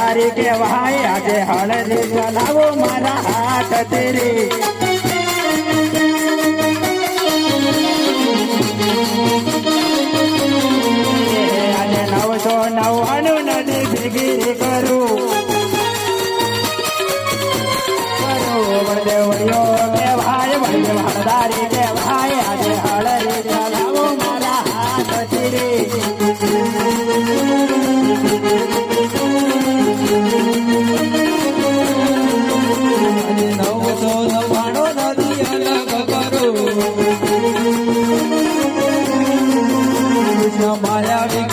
હળદારી કહેવાય આજે હળદી ચલાવો મારા હાથ તેરી આજે 999 નદી ભેગી કરું વડદેવડીઓ કહેવાય વડદેવ હળદારી કહેવાય આજે હળદી ચલાવો મારા હાથ તેરી 999 નદી અલગ કરો માયા